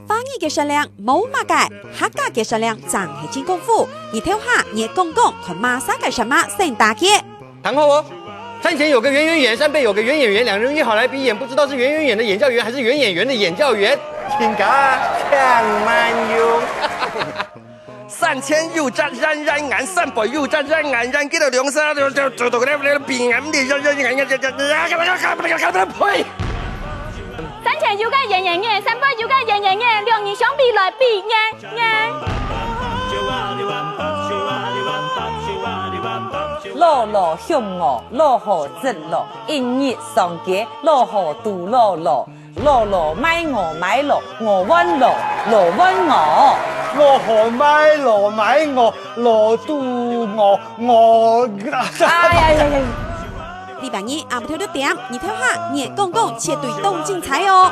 方言嘅质量冇嘛改，客家嘅质量真系真功夫。你听下，你公公看马上改什么先打结。唐后哦，山前有个圆圆圆，山背有个圆演员，两人约好来比演，不知道是圆圆圆的演教员还是圆演员的演教员。请假强慢用。山前有扎冉冉岩，山背有扎冉冉冉，记得两山就到嗰邊岩的冉冉冉呸！山前有个圆圆圆，山背有个圆圆圆，两人相比来比圆圆。老老向我，老好直路，一日上街，老好杜老老，老老买我买老，我问老，老问我，老好买老买我，老杜我。哎呀！礼拜二下午跳6點，你聽下，你公公切對東精彩哦。